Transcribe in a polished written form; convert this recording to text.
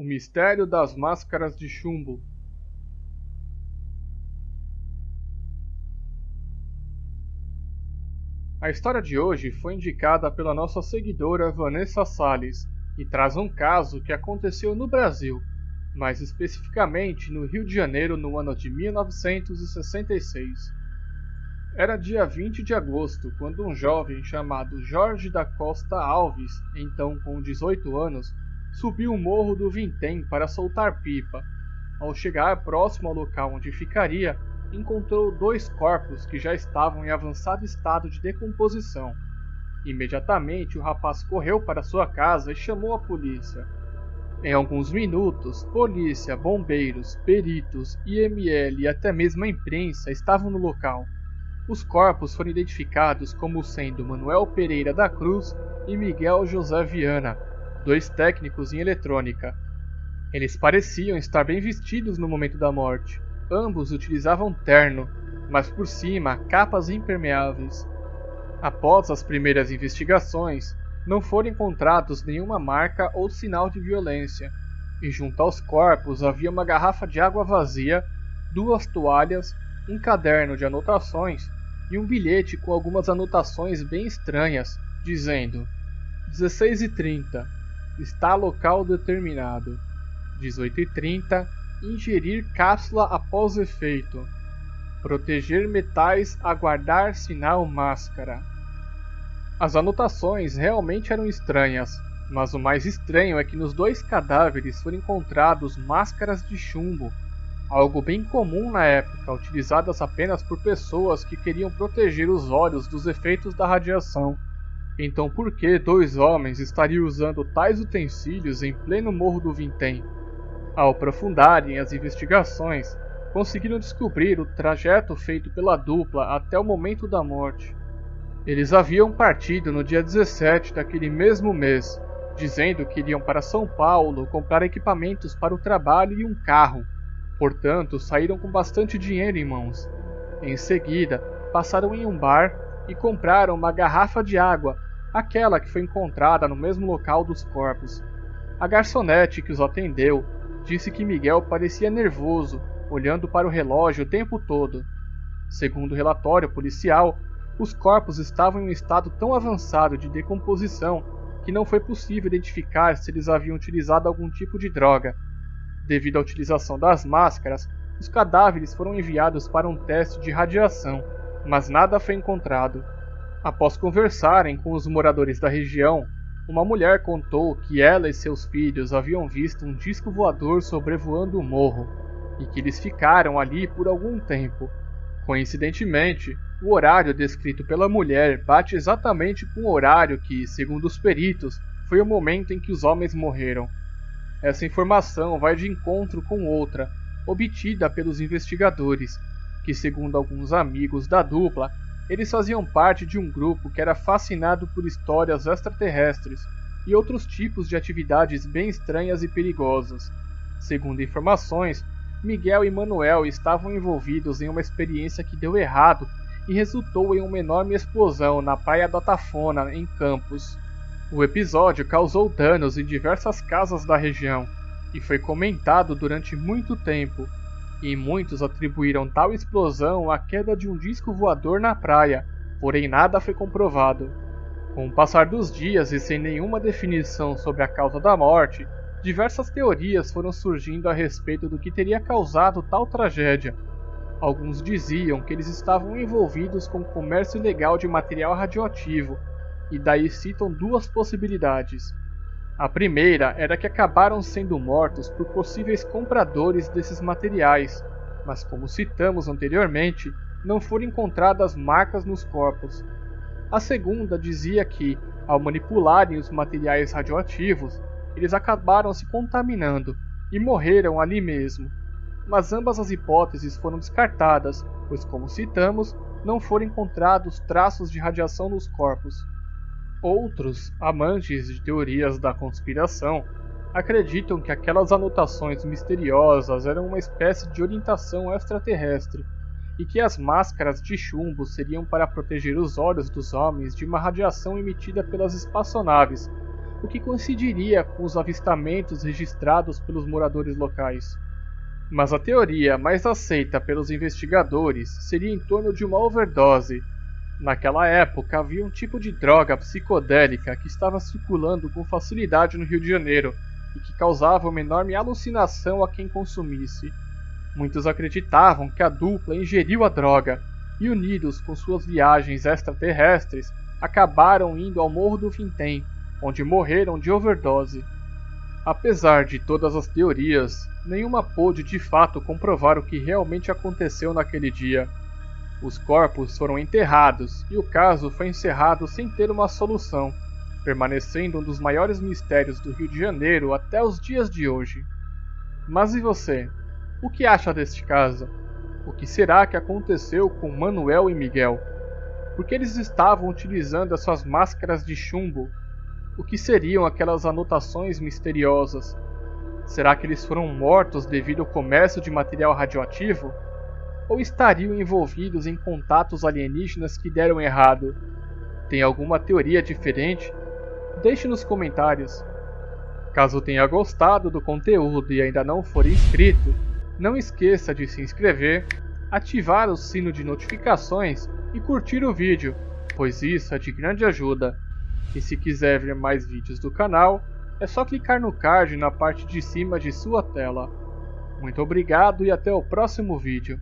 O mistério das máscaras de chumbo. A história de hoje foi indicada pela nossa seguidora Vanessa Salles e traz um caso que aconteceu no Brasil, mais especificamente no Rio de Janeiro no ano de 1966. Era dia 20 de agosto quando um jovem chamado Jorge da Costa Alves, então com 18 anos, subiu o morro do Vintém para soltar pipa. Ao chegar próximo ao local onde ficaria, encontrou dois corpos que já estavam em avançado estado de decomposição. Imediatamente o rapaz correu para sua casa e chamou a polícia. Em alguns minutos, polícia, bombeiros, peritos, IML e até mesmo a imprensa estavam no local. Os corpos foram identificados como sendo Manuel Pereira da Cruz e Miguel José Viana, dois técnicos em eletrônica. Eles pareciam estar bem vestidos no momento da morte. Ambos utilizavam terno, mas por cima capas impermeáveis. Após as primeiras investigações, não foram encontrados nenhuma marca ou sinal de violência, e junto aos corpos havia uma garrafa de água vazia, duas toalhas, um caderno de anotações e um bilhete com algumas anotações bem estranhas, dizendo: 16h30, está local determinado. 18h30, ingerir cápsula após efeito. Proteger metais, aguardar sinal máscara. As anotações realmente eram estranhas, mas o mais estranho é que nos dois cadáveres foram encontrados máscaras de chumbo, algo bem comum na época, utilizadas apenas por pessoas que queriam proteger os olhos dos efeitos da radiação. Então por que dois homens estariam usando tais utensílios em pleno Morro do Vintém? Ao aprofundarem as investigações, conseguiram descobrir o trajeto feito pela dupla até o momento da morte. Eles haviam partido no dia 17 daquele mesmo mês, dizendo que iriam para São Paulo comprar equipamentos para o trabalho e um carro. Portanto, saíram com bastante dinheiro em mãos. Em seguida, passaram em um bar e compraram uma garrafa de água, aquela que foi encontrada no mesmo local dos corpos. A garçonete que os atendeu disse que Miguel parecia nervoso, olhando para o relógio o tempo todo. Segundo o relatório policial, os corpos estavam em um estado tão avançado de decomposição que não foi possível identificar se eles haviam utilizado algum tipo de droga. Devido à utilização das máscaras, os cadáveres foram enviados para um teste de radiação, mas nada foi encontrado. Após conversarem com os moradores da região, uma mulher contou que ela e seus filhos haviam visto um disco voador sobrevoando o morro, e que eles ficaram ali por algum tempo. Coincidentemente, o horário descrito pela mulher bate exatamente com o horário que, segundo os peritos, foi o momento em que os homens morreram. Essa informação vai de encontro com outra, obtida pelos investigadores, que, segundo alguns amigos da dupla, eles faziam parte de um grupo que era fascinado por histórias extraterrestres e outros tipos de atividades bem estranhas e perigosas. Segundo informações, Miguel e Manuel estavam envolvidos em uma experiência que deu errado e resultou em uma enorme explosão na Praia da Tafona, em Campos. O episódio causou danos em diversas casas da região e foi comentado durante muito tempo, e muitos atribuíram tal explosão à queda de um disco voador na praia, porém nada foi comprovado. Com o passar dos dias e sem nenhuma definição sobre a causa da morte, diversas teorias foram surgindo a respeito do que teria causado tal tragédia. Alguns diziam que eles estavam envolvidos com o comércio ilegal de material radioativo, e daí citam duas possibilidades. A primeira era que acabaram sendo mortos por possíveis compradores desses materiais, mas como citamos anteriormente, não foram encontradas marcas nos corpos. A segunda dizia que, ao manipularem os materiais radioativos, eles acabaram se contaminando e morreram ali mesmo. Mas ambas as hipóteses foram descartadas, pois como citamos, não foram encontrados traços de radiação nos corpos. Outros, amantes de teorias da conspiração, acreditam que aquelas anotações misteriosas eram uma espécie de orientação extraterrestre, e que as máscaras de chumbo seriam para proteger os olhos dos homens de uma radiação emitida pelas espaçonaves, o que coincidiria com os avistamentos registrados pelos moradores locais. Mas a teoria mais aceita pelos investigadores seria em torno de uma overdose. Naquela época havia um tipo de droga psicodélica que estava circulando com facilidade no Rio de Janeiro e que causava uma enorme alucinação a quem consumisse. Muitos acreditavam que a dupla ingeriu a droga e, unidos com suas viagens extraterrestres, acabaram indo ao Morro do Vintém, onde morreram de overdose. Apesar de todas as teorias, nenhuma pôde de fato comprovar o que realmente aconteceu naquele dia. Os corpos foram enterrados e o caso foi encerrado sem ter uma solução, permanecendo um dos maiores mistérios do Rio de Janeiro até os dias de hoje. Mas e você? O que acha deste caso? O que será que aconteceu com Manuel e Miguel? Por que eles estavam utilizando as suas máscaras de chumbo? O que seriam aquelas anotações misteriosas? Será que eles foram mortos devido ao comércio de material radioativo? Ou estariam envolvidos em contatos alienígenas que deram errado? Tem alguma teoria diferente? Deixe nos comentários. Caso tenha gostado do conteúdo e ainda não for inscrito, não esqueça de se inscrever, ativar o sino de notificações e curtir o vídeo, pois isso é de grande ajuda. E se quiser ver mais vídeos do canal, é só clicar no card na parte de cima de sua tela. Muito obrigado e até o próximo vídeo.